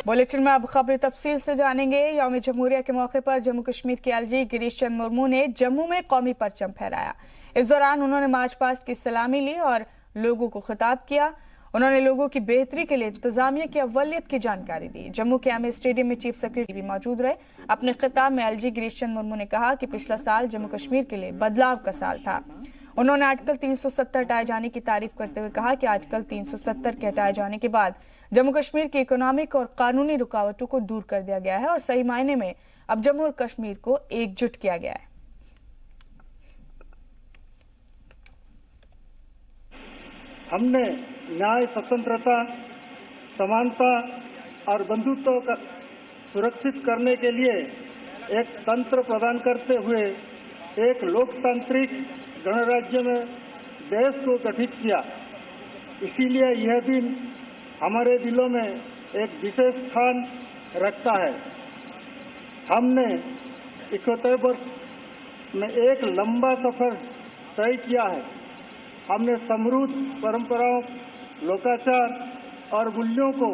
Bulletin में अब खबरें तफसील से जानेंगे। यौम जमहूरिया के मौके पर जम्मू कश्मीर के एलजी गिरीश चंद्र मुर्मू ने जम्मू में कौमी परचम फहराया। इस दौरान उन्होंने मार्च पास्ट की सलामी ली और लोगों को खिताब किया। उन्होंने लोगों की बेहतरी के लिए इंतजामिया की अव्वलियत की जानकारी दी। जम्मू के एमए स्टेडियम में चीफ सेक्रेटरी भी मौजूद रहे। अपने खिताब में एलजी गिरीश चंद्र मुर्मू ने कहा कि पिछला साल जम्मू कश्मीर के लिए बदलाव का साल था। उन्होंने आर्टिकल 370 हटाए जाने की तारीफ करते हुए कहा कि आर्टिकल 370 के हटाए जाने के बाद जम्मू कश्मीर की इकोनॉमिक और कानूनी रुकावटों को दूर कर दिया गया है और सही मायने में अब जम्मू और कश्मीर को एकजुट किया गया है। हमने न्याय, स्वतंत्रता, समानता और बंधुत्व को सुरक्षित करने के लिए एक तंत्र प्रदान करते हुए एक लोकतांत्रिक गणराज्य में देश को गठित किया। इसीलिए यह दिन हमारे दिलों में एक विशेष स्थान रखता है। हमने 71 वर्ष में एक लंबा सफर तय किया है। हमने समृद्ध परंपराओं, लोकाचार और मूल्यों को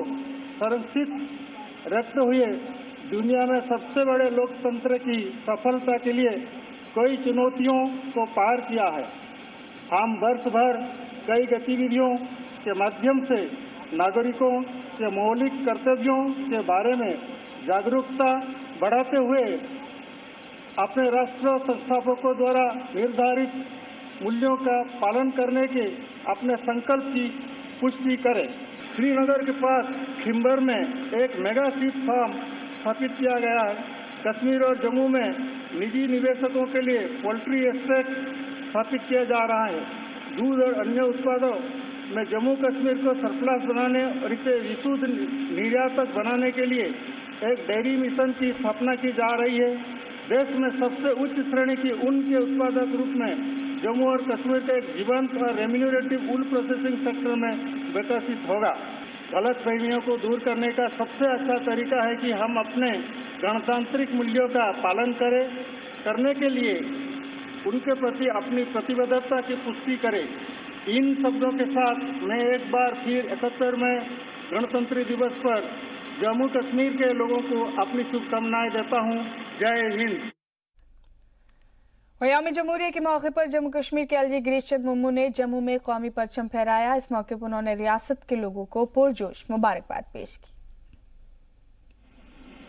संरक्षित रखते हुए दुनिया में सबसे बड़े लोकतंत्र की सफलता के लिए कई चुनौतियों को पार किया है। हम वर्ष भर कई गतिविधियों के माध्यम से नागरिकों के मौलिक कर्तव्यों के बारे में जागरूकता बढ़ाते हुए अपने राष्ट्र संस्थापकों द्वारा निर्धारित मूल्यों का पालन करने के अपने संकल्प की पुष्टि करें। श्रीनगर के पास खिंबर में एक मेगा सीड फार्म स्थापित किया गया है। कश्मीर और जम्मू में निजी निवेशकों के लिए पोल्ट्री एस्टेट स्थापित किया जा रहा है। दूध और अन्य उत्पादों में जम्मू कश्मीर को सरप्लस बनाने और इसे विशुद्ध निर्यातक बनाने के लिए एक डेयरी मिशन की स्थापना की जा रही है। देश में सबसे उच्च श्रेणी की ऊन के उत्पादक रूप में जम्मू और कश्मीर का एक जीवंत और रेम्यूनरेटिव वूल प्रोसेसिंग सेक्टर में विकसित होगा। गलतफहमियों को दूर करने का सबसे अच्छा तरीका है कि हम अपने गणतांत्रिक मूल्यों का पालन करने के लिए उनके प्रति अपनी प्रतिबद्धता की पुष्टि करें। इन शब्दों के साथ मैं एक बार फिर 71वें गणतंत्र दिवस पर जम्मू कश्मीर के लोगों को अपनी शुभकामनाएं देता हूं। जय हिंद। यौम जमहूरिया के मौके पर जम्मू कश्मीर के एलजी गिरीश चंद्र मुर्मू ने जम्मू में कौमी परचम फहराया। इस मौके पर उन्होंने रियासत के लोगों को पुरजोश मुबारकबाद पेश की।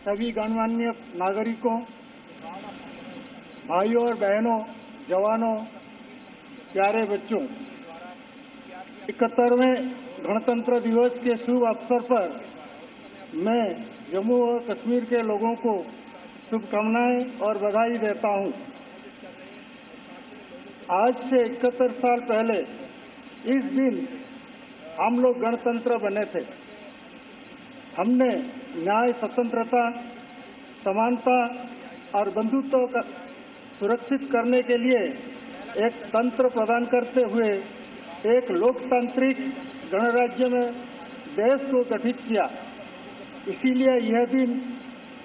सभी गणमान्य नागरिकों, भाइयों और बहनों, जवानों, प्यारे बच्चों, 71वें गणतंत्र दिवस के शुभ अवसर पर मैं जम्मू और कश्मीर के लोगों को शुभकामनाएं और बधाई देता हूं। आज से 71 साल पहले इस दिन हम लोग गणतंत्र बने थे। हमने न्याय, स्वतंत्रता, समानता और बंधुत्व को सुरक्षित करने के लिए एक तंत्र प्रदान करते हुए एक लोकतांत्रिक गणराज्य में देश को गठित किया। इसीलिए यह दिन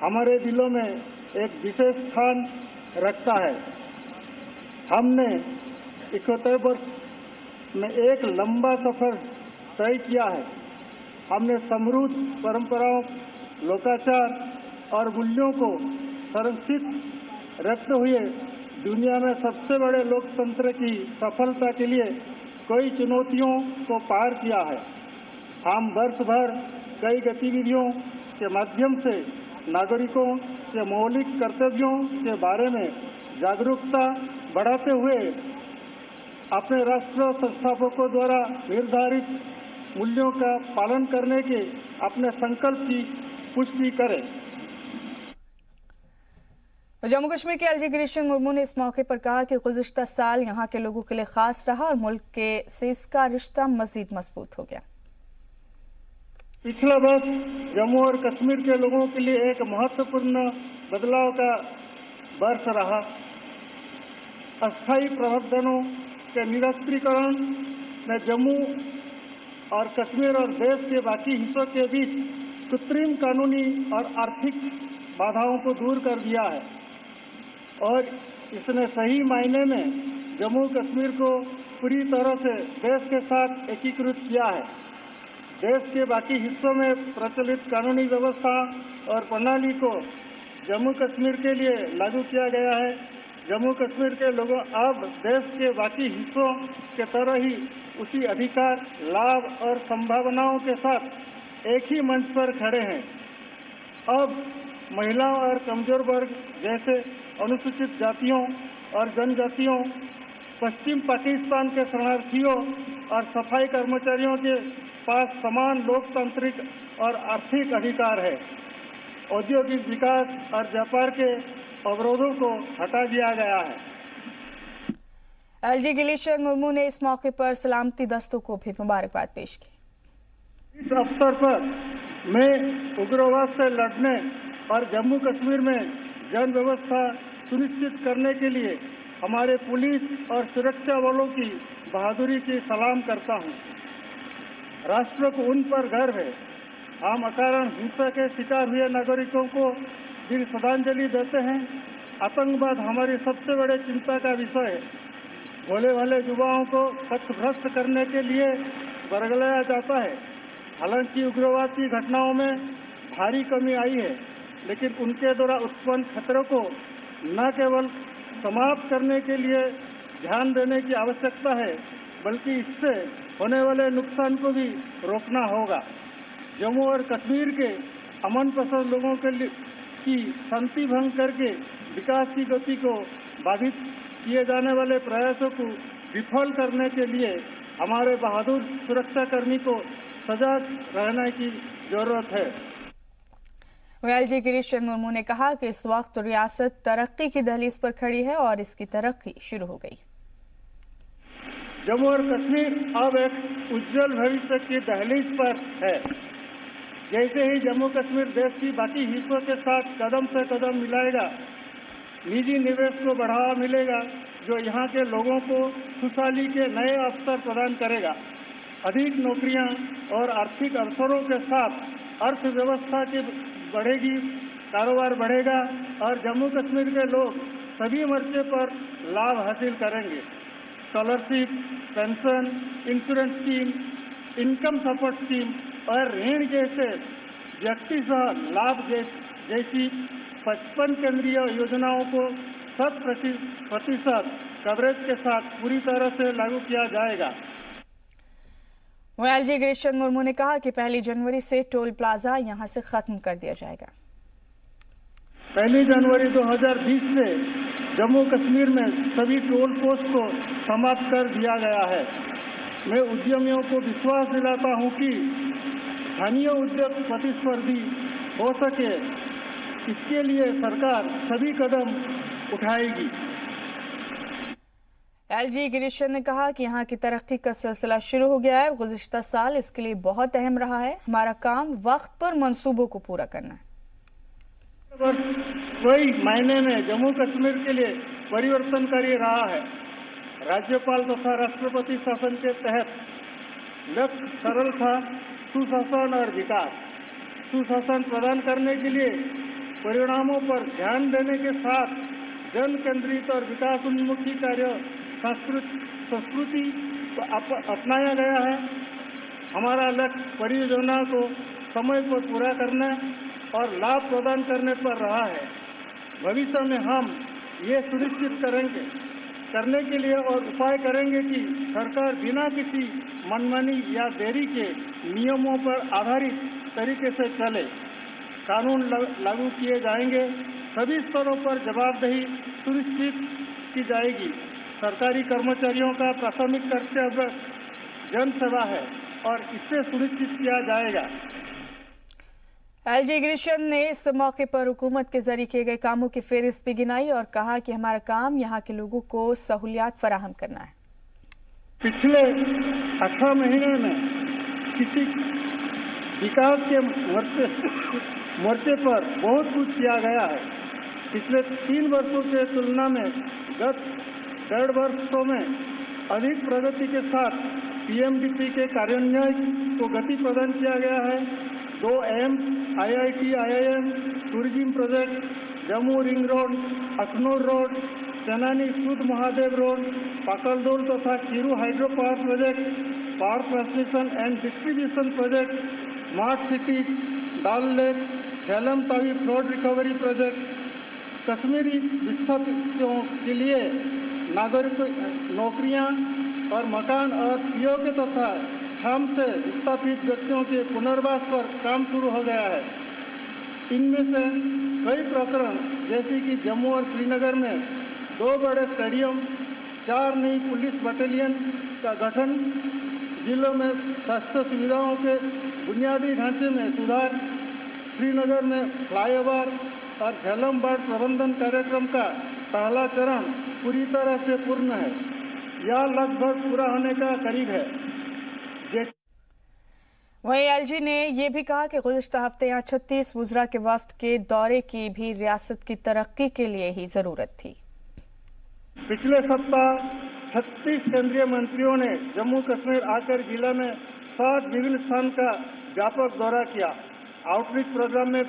हमारे दिलों में एक विशेष स्थान रखता है। हमने 71 वर्ष में एक लंबा सफर तय किया है। हमने समृद्ध परंपराओं, लोकाचार और मूल्यों को संरक्षित रखते हुए दुनिया में सबसे बड़े लोकतंत्र की सफलता के लिए कई चुनौतियों को पार किया है। हम वर्ष भर कई गतिविधियों के माध्यम से नागरिकों के मौलिक कर्तव्यों के बारे में जागरूकता बढ़ाते हुए अपने राष्ट्र संस्थापकों द्वारा निर्धारित मूल्यों का पालन करने के अपने संकल्प की पुष्टि करें। जम्मू कश्मीर के एलजी गिरीश चंद्र मुर्मू ने इस मौके पर कहा कि गुज़िश्ता साल यहां के लोगों के लिए खास रहा और मुल्क से इसका रिश्ता मजीद मजबूत हो गया। पिछला वर्ष जम्मू और कश्मीर के लोगों के लिए एक महत्वपूर्ण बदलाव का वर्ष रहा। अस्थायी प्रावधानों के निरस्त्रीकरण ने जम्मू और कश्मीर और देश के बाकी हिस्सों के बीच कृत्रिम कानूनी और आर्थिक बाधाओं को दूर कर दिया है और इसने सही मायने में जम्मू कश्मीर को पूरी तरह से देश के साथ एकीकृत किया है। देश के बाकी हिस्सों में प्रचलित कानूनी व्यवस्था और प्रणाली को जम्मू कश्मीर के लिए लागू किया गया है। जम्मू कश्मीर के लोगों अब देश के बाकी हिस्सों के तरह ही उसी अधिकार, लाभ और संभावनाओं के साथ एक ही मंच पर खड़े हैं। अब महिलाओं और कमजोर वर्ग जैसे अनुसूचित जातियों और जनजातियों, पश्चिम पाकिस्तान के शरणार्थियों और सफाई कर्मचारियों के पास समान लोकतांत्रिक और आर्थिक अधिकार है। औद्योगिक विकास और व्यापार के अवरोधों को हटा दिया गया है। एलजी गिरीश चंद्र मुर्मू ने इस मौके पर सलामती दस्तों को भी मुबारकबाद पेश की। इस अवसर पर मैं उग्रवाद से लड़ने और जम्मू कश्मीर में जन व्यवस्था सुनिश्चित करने के लिए हमारे पुलिस और सुरक्षा बलों की बहादुरी की सलाम करता हूं। राष्ट्र को उन पर गर्व है। हम अकारण हिंसा के शिकार हुए नागरिकों को भी श्रद्धांजलि देते हैं। आतंकवाद हमारी सबसे बड़ी चिंता का विषय है। भोले भाले युवाओं को पथभ्रष्ट करने के लिए बरगलाया जाता है। हालांकि उग्रवाद की घटनाओं में भारी कमी आई है, लेकिन उनके द्वारा उत्पन्न खतरों को न केवल समाप्त करने के लिए ध्यान देने की आवश्यकता है, बल्कि इससे होने वाले नुकसान को भी रोकना होगा। जम्मू और कश्मीर के अमन पसंद लोगों की शांति भंग करके विकास की गति को बाधित किए जाने वाले प्रयासों को विफल करने के लिए हमारे बहादुर सुरक्षाकर्मी को सजग रहने की जरूरत है। एलजी गिरीश चंद्र मुर्मू ने कहा कि इस वक्त रियासत तरक्की की दहलीज पर खड़ी है और इसकी तरक्की शुरू हो गई। जम्मू और कश्मीर अब एक उज्जवल भविष्य की दहलीज पर है। जैसे ही जम्मू कश्मीर देश की बाकी हिस्सों के साथ कदम से कदम मिलाएगा, निजी निवेश को बढ़ावा मिलेगा, जो यहाँ के लोगों को खुशहाली के नए अवसर प्रदान करेगा। अधिक नौकरियां और आर्थिक अवसरों के साथ अर्थव्यवस्था की बढ़ेगी, कारोबार बढ़ेगा और जम्मू कश्मीर के लोग सभी मोर्चे पर लाभ हासिल करेंगे। Scholarship, pension, insurance scheme, income support scheme और ऋण जैसे व्यक्ति सह लाभ जैसी 55 केंद्रीय योजनाओं को 100% कवरेज के साथ पूरी तरह से लागू किया जाएगा। एलजी गिरीश चंद्र मुर्मू ने कहा कि 1 जनवरी से टोल प्लाजा यहां से खत्म कर दिया जाएगा। 1 जनवरी 2020 से जम्मू कश्मीर में सभी टोल पोस्ट को समाप्त कर दिया गया है। मैं उद्यमियों को विश्वास दिलाता हूं कि स्थानीय उद्योग प्रतिस्पर्धी हो सके, इसके लिए सरकार सभी कदम उठाएगी। एलजी गिरीश चंद्र ने कहा कि यहाँ की तरक्की का सिलसिला शुरू हो गया है। गुज़िश्ता साल इसके लिए बहुत अहम रहा है। हमारा काम वक्त पर मंसूबों को पूरा करना है। कई मायने में जम्मू कश्मीर के लिए परिवर्तनकारी रहा है। राज्यपाल तथा राष्ट्रपति शासन के तहत लक्ष्य सरल था, सुशासन और विकास। सुशासन प्रदान करने के लिए परिणामों पर ध्यान देने के साथ जन केंद्रित और विकास उन्मुखी कार्य संस्कृति को अपनाया गया है। हमारा लक्ष्य परियोजना को समय पर पूरा करने और लाभ प्रदान करने पर रहा है। भविष्य में हम ये सुनिश्चित करने के लिए और उपाय करेंगे कि सरकार बिना किसी मनमानी या देरी के नियमों पर आधारित तरीके से चले। कानून लागू किए जाएंगे। सभी स्तरों पर जवाबदेही सुनिश्चित की जाएगी। सरकारी कर्मचारियों का प्राथमिक कर्तव्य जन सेवा है और इससे सुनिश्चित किया जाएगा। एलजी गिरीश चंद्र ने इस मौके पर हुकूमत के जरिए किए गए कामों की फेहरिस्त भी गिनाई और कहा कि हमारा काम यहाँ के लोगों को सहूलियात फराहम करना है। पिछले 18 महीने में किसी विकास के मोर्चे पर बहुत कुछ किया गया है। पिछले 3 वर्षों के तुलना में गत 1.5 वर्षों में अधिक प्रगति के साथ पीएमडीपी के कार्यान्वयन को गति प्रदान किया गया है। 2 AIIMS, IIT, IIM, tourism project, Jammu ring road, Akhnoor road, Chenani Sudh Mahadev road, Pakaldul तथा Kiru hydro power project, power transmission and distribution project, smart city, Dal lake, Jhelum Tawi flood recovery project, Kashmiri विस्थापितों के लिए नागरिक नौकरियां और मकान और पीओके तथा शाम से विस्थापित व्यक्तियों के पुनर्वास पर काम शुरू हो गया है। इनमें से कई प्रकरण जैसे कि जम्मू और श्रीनगर में 2 बड़े स्टेडियम, 4 नई पुलिस बटालियन का गठन, जिलों में स्वास्थ्य सुविधाओं के बुनियादी ढांचे में सुधार, श्रीनगर में फ्लाईओवर और झेलम बाढ़ प्रबंधन कार्यक्रम का पहला चरण पूरी तरह से पूर्ण है या लगभग पूरा होने का करीब है। वहीं एलजी ने यह भी कहा कि गुज़िश्ता हफ्ते यहाँ 36 वुज़रा के वफ्द के दौरे की भी रियासत की तरक्की के लिए ही जरूरत थी। पिछले सप्ताह 36 केंद्रीय मंत्रियों ने जम्मू कश्मीर आकर जिला में 7 विभिन्न स्थान का व्यापक दौरा किया। आउटरीच प्रोग्राम में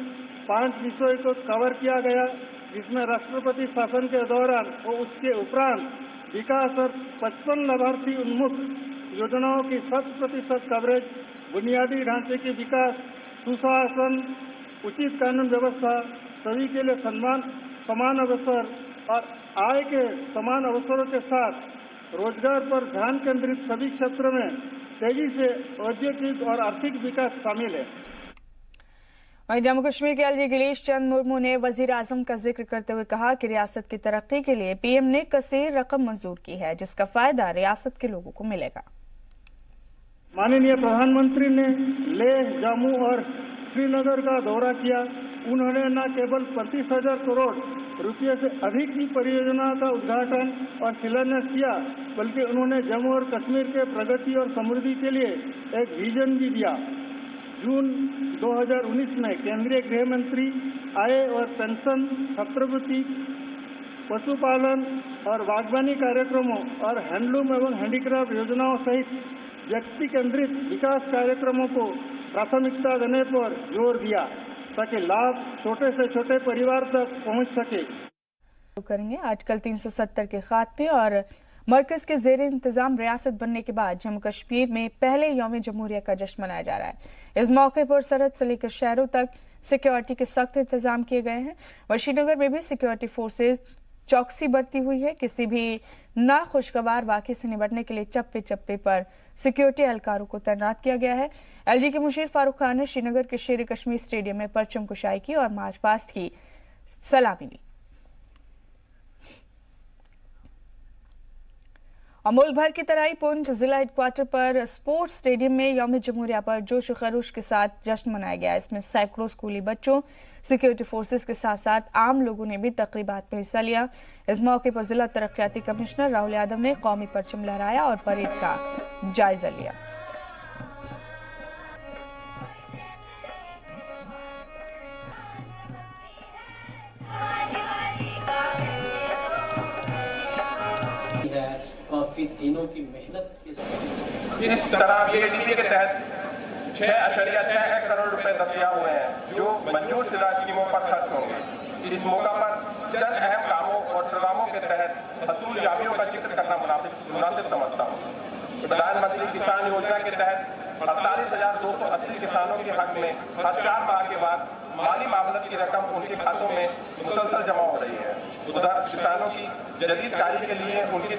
5 विषयों को कवर किया गया, जिसमें राष्ट्रपति शासन के दौरान और उसके उपरांत विकास और 55 लाभार्थी उन्मुख योजनाओं की 100% कवरेज, बुनियादी ढांचे के विकास, सुशासन, उचित कानून व्यवस्था, सभी के लिए समान अवसर और आय के समान अवसरों के साथ रोजगार पर ध्यान केंद्रित सभी क्षेत्रों में तेजी से औद्योगिक और आर्थिक विकास शामिल है। वहीं जम्मू कश्मीर के एलजी गिरीश चंद मुर्मू ने वजीर आजम का जिक्र करते हुए कहा कि रियासत की तरक्की के लिए पीएम ने कसीर रकम मंजूर की है, जिसका फायदा रियासत के लोगों को मिलेगा। माननीय प्रधानमंत्री ने लेह, जम्मू और श्रीनगर का दौरा किया। उन्होंने न केवल 35,000 करोड़ रुपये से अधिक की परियोजना का उद्घाटन और शिलान्यास किया, बल्कि उन्होंने जम्मू और कश्मीर के प्रगति और समृद्धि के लिए एक विजन भी दिया। जून 2019 में केंद्रीय गृह मंत्री आय और पेंशन, छात्रवृत्ति, पशुपालन और बागवानी कार्यक्रमों और हैंडलूम एवं हैंडीक्राफ्ट योजनाओं सहित व्यक्ति केंद्रित विकास कार्यक्रमों को प्राथमिकता देने पर जोर दिया, ताकि लाभ छोटे से छोटे परिवार तक पहुंच सके। करेंगे आर्टिकल 370 के खात्मे और मरकज के जेर इंतजाम रियासत बनने के बाद जम्मू कश्मीर में पहले यौम जमहूरिया का जश्न मनाया जा रहा है। इस मौके पर सरहद से लेकर शहरों तक सिक्योरिटी के सख्त इंतजाम किए गए हैं। श्रीनगर में भी सिक्योरिटी फोर्सेज चौकसी बढ़ती हुई है। किसी भी नाखुशगवार वाक़े से निपटने के लिए चप्पे चप्पे पर सिक्योरिटी एहलकारों को तैनात किया गया है। एलजी के मुशीर फारूक खान ने श्रीनगर के शेर कश्मीर स्टेडियम में परचम कुशाई की और मार्च पास्ट की सलामी ली। और मुल्क भर की तरह पुंछ जिला हेडक्वार्टर पर स्पोर्ट्स स्टेडियम में यौम जमहूरिया पर जोश खरोश के साथ जश्न मनाया गया। इसमें सैकड़ों स्कूली बच्चों, सिक्योरिटी फोर्सेस के साथ साथ आम लोगों ने भी तकरीबात में हिस्सा लिया। इस मौके पर जिला तरक्याती कमिश्नर राहुल यादव ने कौमी परचम लहराया और परेड का जायजा लिया। काफी दिनों की मेहनत के साथ इस तरह बीएडीपी के तहत 6.6 करोड़ रुपए दस्तियाब हुए हैं, जो मंजूर शुदा स्कीमों पर खर्च होंगे। इस मौका पर चंद अहम कामों और प्रोग्रामों के तहत हसूल याबियों का जिक्र करना मुनासिब समझता हूँ। प्रधानमंत्री किसान योजना के तहत 48,280 किसानों के हक में हर 4 माह के बाद माली मामलत की रकम उनके खातों में मुसलसल जमा हो रही है। उधर किसानों की जदीद कार्य के लिए उनकी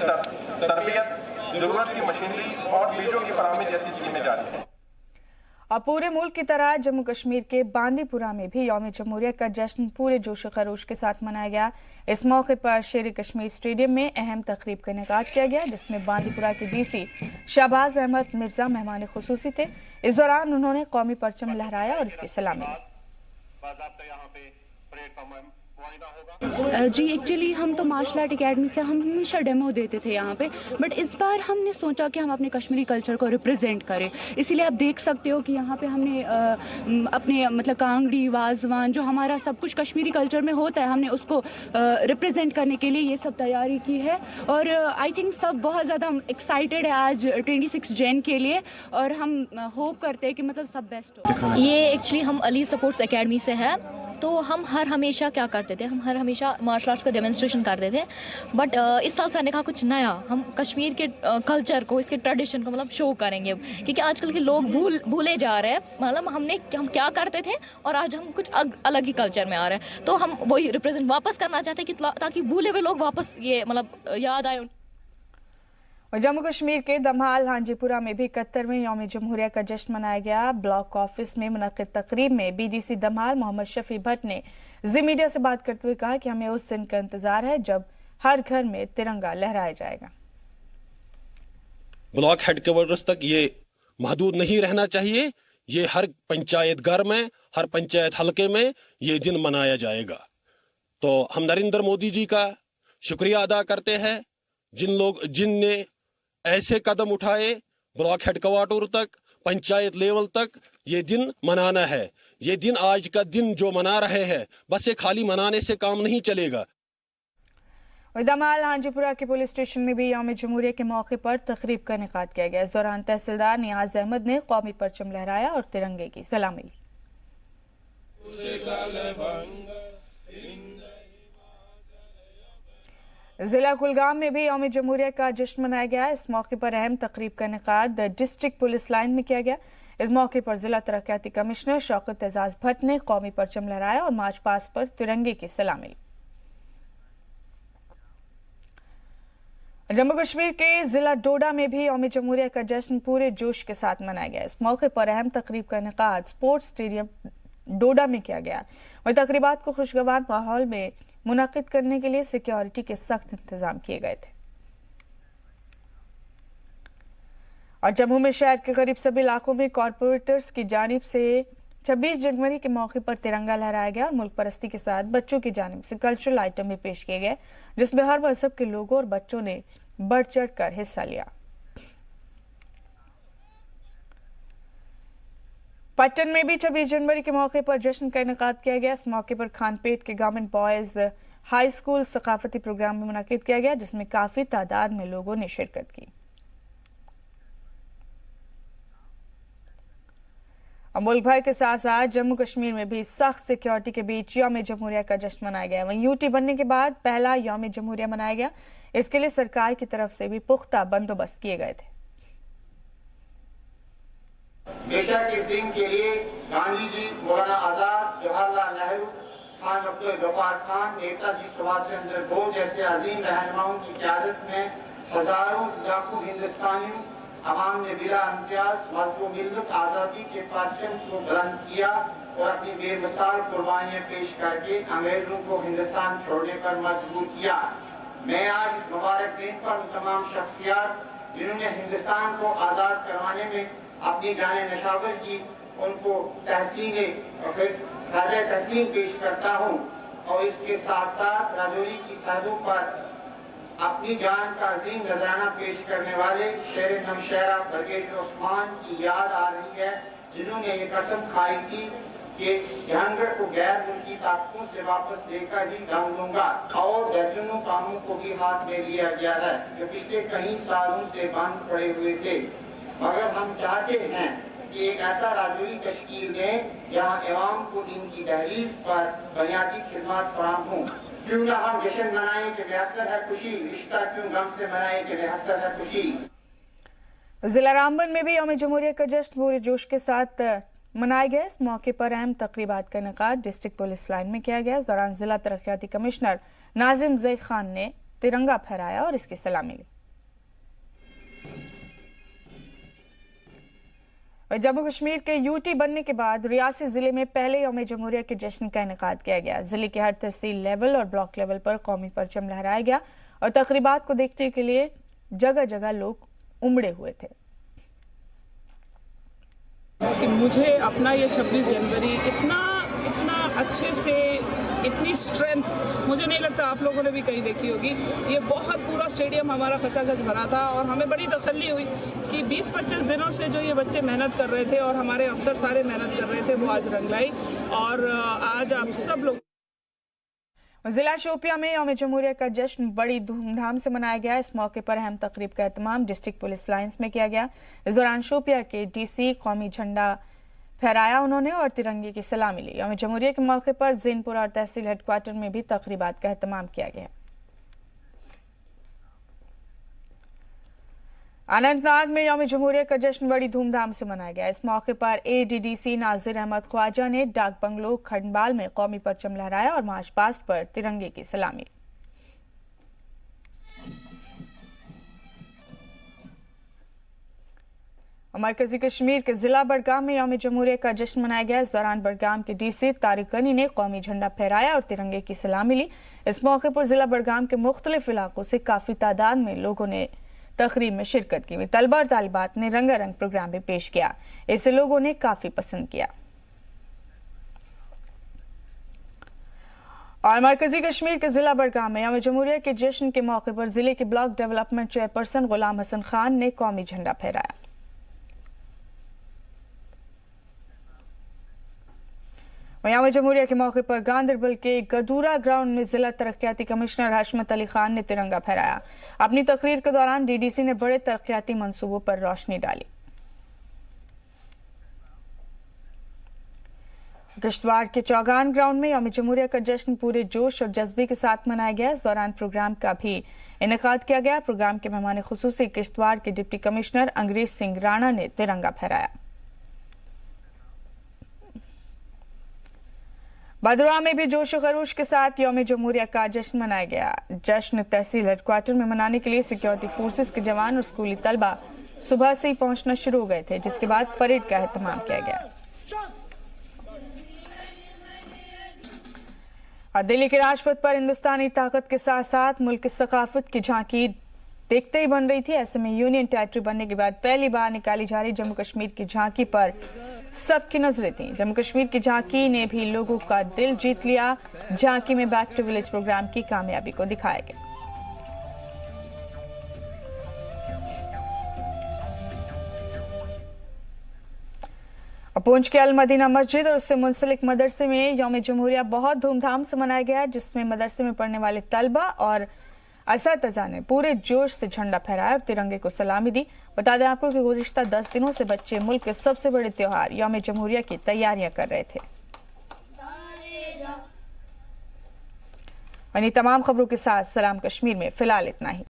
तरबियत, जरूरत की मशीनरी और बीजों की फराहमी जैसी स्कीमें जारी हैं। और पूरे मुल्क की तरह जम्मू कश्मीर के बांदीपुरा में भी यौम जमहूरिया का जश्न पूरे जोश खरोश के साथ मनाया गया। इस मौके पर शेर कश्मीर स्टेडियम में अहम तकरीब का इनेकाद किया गया, जिसमें बांदीपुरा के डीसी शाहबाज अहमद मिर्जा मेहमान खुसूसी थे। इस दौरान उन्होंने कौमी परचम लहराया और इसकी सलामी ली। जी एक्चुअली हम तो मार्शल आर्ट एकेडमी से हम हमेशा डेमो देते थे यहाँ पे, बट इस बार हमने सोचा कि हम अपने कश्मीरी कल्चर को रिप्रेजेंट करें। इसीलिए आप देख सकते हो कि यहाँ पे हमने अपने मतलब कांगड़ी, वाजवान, जो हमारा सब कुछ कश्मीरी कल्चर में होता है, हमने उसको रिप्रेजेंट करने के लिए ये सब तैयारी की है। और आई थिंक सब बहुत ज़्यादा एक्साइटेड है आज 26 जैन के लिए, और हम होप करते हैं कि मतलब सब बेस्ट हो। ये एक्चुअली हम अली स्पोर्ट्स एकेडमी से है। तो हम हमेशा क्या करते थे, हम हमेशा मार्शल आर्ट्स का डेमोन्स्ट्रेशन करते थे। बट इस साल सर ने कहा कुछ नया, हम कश्मीर के कल्चर को, इसके ट्रेडिशन को मतलब शो करेंगे, क्योंकि आजकल के लोग भूले जा रहे हैं। मतलब हम क्या करते थे और आज हम कुछ अलग ही कल्चर में आ रहे हैं, तो हम वही रिप्रेजेंट वापस करना चाहते हैं कि ताकि भूले हुए लोग वापस ये मतलब याद आए। और जम्मू कश्मीर के दमहाल हांजीपुरा में भी 71वें यौम जमहूरिया का जश्न मनाया गया। ब्लॉक ऑफिस में मुनक्किद तकरीब में बीडीसी दमहाल मोहम्मद शफी भट्ट ने जी मीडिया से बात करते हुए कहा कि हमें उस दिन का इंतजार है जब हर घर में तिरंगा लहराया जाएगा। ब्लॉक हेडक्वार्टर्स तक ये महदूद नहीं रहना चाहिए, ये हर पंचायत घर में, हर पंचायत हलके में ये दिन मनाया जाएगा। तो हम नरेंद्र मोदी जी का शुक्रिया अदा करते हैं जिनने ऐसे कदम उठाए, ब्लॉक हेडक्वार्टर तक, पंचायत लेवल तक ये दिन मनाना है। ये दिन आज का दिन जो मना रहे हैं, बस ये खाली मनाने से काम नहीं चलेगा। दमहाल हांजीपुरा के पुलिस स्टेशन में भी यौम जमहूरिया के मौके पर तकरीब का इनेकाद किया गया। इस दौरान तहसीलदार नियाज अहमद ने कौमी परचम लहराया और तिरंगे की सलामी ली। जिला कुलगाम में भी यौम जमहूरिया का जश्न मनाया गया। इस मौके पर अहम तकरीब का इनेकाद डिस्ट्रिक्ट पुलिस लाइन में किया गया। इस मौके पर जिला तरक्याती कमिश्नर शौकत एजाज भट्ट ने कौमी परचम लहराया और मार्च पास्ट पर तिरंगे की सलामी ली। जम्मू कश्मीर के जिला डोडा में भी यौम जमहूरिया का जश्न पूरे जोश के साथ मनाया गया। इस मौके पर अहम तकरीब का इनेकाद स्पोर्ट्स स्टेडियम डोडा में किया गया। वहीं तकरीबात को खुशगवार माहौल में मुनाकिद करने के लिए सिक्योरिटी के सख्त इंतजाम किए गए थे। और जम्मू में शहर के करीब सभी इलाकों में कॉरपोरेटर्स की जानिब से 26 जनवरी के मौके पर तिरंगा लहराया गया और मुल्क परस्ती के साथ बच्चों की जानिब से कल्चरल आइटम भी पेश किए गए, जिसमें हर मजहब के लोगों और बच्चों ने बढ़ चढ़ कर हिस्सा लिया। पट्टन में भी 26 जनवरी के मौके पर जश्न का इनेकाद किया गया। इस मौके पर खानपेट के गवर्नमेंट बॉयज हाई स्कूल सकाफती प्रोग्राम भी मुनाकिद किया गया, जिसमें काफी तादाद में लोगों ने शिरकत की। और मुल्क भर के साथ साथ जम्मू कश्मीर में भी सख्त सिक्योरिटी के बीच यौम जमहूरिया का जश्न मनाया गया। वहीं यूटी बनने के बाद पहला यौम जमहूरिया मनाया गया। इसके लिए सरकार की तरफ से भी पुख्ता बंदोबस्त किए गए थे। बेशक इस दिन के लिए गांधी जी, मौलाना आजाद, जवाहरलाल नेहरू, खान अब्दुल गफ्फार खान, नेताजी सुभाष चंद्र बोस जैसे अजीम रहनुमाओं की क़यादत में हजारों लाखों हिंदुस्तानियों अवाम ने बिला इम्तियाज मज़लूम मिल्लत आज़ादी के परचम को बुलंद किया और अपनी बेमिसाल कुर्बानियां पेश करके अंग्रेजों को हिंदुस्तान छोड़ने पर मजबूर किया। मैं आज इस मुबारक दिन पर उन तमाम शख्सियात जिन्होंने हिंदुस्तान को आज़ाद करवाने में अपनी जाने नशावर की, उनको राजा तहसीन पेश करता हूँ। और इसके साथ साथ राजौरी की सरहदों पर अपनी जान का अजीम नजराना पेश करने वाले शेर नमशहरा ब्रिगेडियर उस्मान की याद आ रही है, जिन्होंने ये कसम खाई थी कि जहांगीर को गैर मुल्की ताकतों से वापस लेकर ही दम लूंगा। और दर्जनों कामों को भी हाथ में लिया गया है जो पिछले कई सालों से बंद पड़े हुए थे, मगर हम चाहते हैं कि एक ऐसा राजौरी तश्कील दें जहां अवाम को इनकी दहलीज पर बुनियादी खिदमत फराहम हों। क्यों ना हम जश्न मनाएं कि बेहसर है खुशी, रिश्ता क्यों गम से मनाएं कि बेहसर है खुशी। जिला रामबन में भी यौम जमहूरिया का जश्न पूरे जोश के साथ मनाया गया। इस मौके पर अहम तकरीबात का इनेकाद डिस्ट्रिक्ट पुलिस लाइन में किया गया। इस दौरान जिला तरक्याती कमिश्नर नाजिम जई खान ने तिरंगा फहराया और इसकी सलामी ली। जम्मू कश्मीर के यूटी बनने के बाद रियासी जिले में पहले यौम जमहूरिया के जश्न का इनेकाद किया गया। जिले के हर तहसील लेवल और ब्लॉक लेवल पर कौमी परचम लहराया गया और तकरीबात को देखने के लिए जगह जगह लोग उमड़े हुए थे। मुझे अपना ये 26 जनवरी इतना अच्छे से, इतनी स्ट्रेंथ मुझे नहीं लगता आप लोगों ने भी कहीं देखी होगी। ये बहुत पूरा स्टेडियम हमारा खचाखच भरा था और हमें बड़ी तसल्ली हुई कि 20-25 दिनों से जो ये बच्चे मेहनत कर रहे थे और हमारे अफसर सारे मेहनत कर रहे थे, वो आज रंग लाई और आज आप सब लोग। जिला शोपिया में यौम जमहूरिया का जश्न बड़ी धूमधाम से मनाया गया। इस मौके पर अहम तकरीब का एहतमाम डिस्ट्रिक्ट पुलिस लाइन्स में किया गया। इस दौरान शोपिया के डीसी कौमी झंडा फहराया उन्होंने और तिरंगे की सलामी ली। यौम जमहूरिया के मौके पर ज़ैनपुरा और तहसील हेडक्वार्टर में भी तकरीबात का एहतमाम किया गया। अनंतनाग में यौम जमहूरिया का जश्न बड़ी धूमधाम से मनाया गया। इस मौके पर ADDC नाजिर अहमद ख्वाजा ने डाक बंगलो खंडबाल में कौमी परचम लहराया और मार्च पास्ट पर तिरंगे की सलामी। मरकजी कश्मीर के जिला बडगाम में यौम जमहूरिया का जश्न मनाया गया। इस दौरान बडगाम के DC तारिक गनी ने कौमी झंडा फहराया और तिरंगे की सलामी ली। इस मौके पर जिला बडगाम के मुख्तलिफ इलाकों से काफी तादाद में लोगों ने तकरीब में शिरकत की। तलबा और तालिबात ने रंगारंग प्रोग्राम भी पेश किया। इसे लोगों ने काफी पसंद किया। और मरकजी कश्मीर के जिला बडगाम में यौम जमहूरिया के जश्न के मौके पर जिले के ब्लॉक डेवलपमेंट चेयरपर्सन गुलाम हसन खान ने कौमी झंडा फहराया। यौम जमहूरिया के मौके पर गांदरबल के गदूरा ग्राउंड में जिला तरक्याती कमिश्नर हाशमत अली खान ने तिरंगा फहराया। अपनी तकरीर के दौरान DDC ने बड़े तरक्याती मंसूबों पर रोशनी डाली। किश्तवाड़ के चौगान ग्राउंड में यौम जमहूरिया का जश्न पूरे जोश और जज्बे के साथ मनाया गया। इस दौरान प्रोग्राम का भी इनेकाद किया गया। प्रोग्राम के मेहमान खुसूसी किश्तवाड़ के डिप्टी कमिश्नर अंग्रेज सिंह राणा ने तिरंगा फहराया। भदरवा में भी जोश खरोश के साथ यौम जमहूरिया का जश्न मनाया गया। जश्न तहसील हेडक्वार्टर में मनाने के लिए सिक्योरिटी फोर्सेस के जवान और स्कूली तलबा सुबह से ही पहुंचना शुरू हो गए थे, जिसके बाद परेड का एहतमाम किया गया। और दिल्ली के राजपथ पर हिंदुस्तानी ताकत के साथ साथ मुल्क की सकाफत की झांकी देखते ही बन रही थी। ऐसे में यूनियन टेरिटरी बनने के बाद पहली बार निकाली जा रही जम्मू कश्मीर की झांकी पर सबकी नजरें थीं। जम्मू कश्मीर की झांकी ने भी लोगों का दिल जीत लिया। झांकी में बैक टू विलेज प्रोग्राम की कामयाबी को दिखाया गया। पुंछ के अल मदीना मस्जिद और उससे मुंसलिक मदरसे में यौम जमहूरिया बहुत धूमधाम से मनाया गया, जिसमें मदरसे में पढ़ने वाले तलबा और असातिज़ा ने पूरे जोश से झंडा फहराया और तिरंगे को सलामी दी। बता दें आपको कि गुज़िश्ता 10 दिनों से बच्चे मुल्क के सबसे बड़े त्योहार यौम जमहूरिया की तैयारियां कर रहे थे। वहीं तमाम खबरों के साथ सलाम कश्मीर में फिलहाल इतना ही।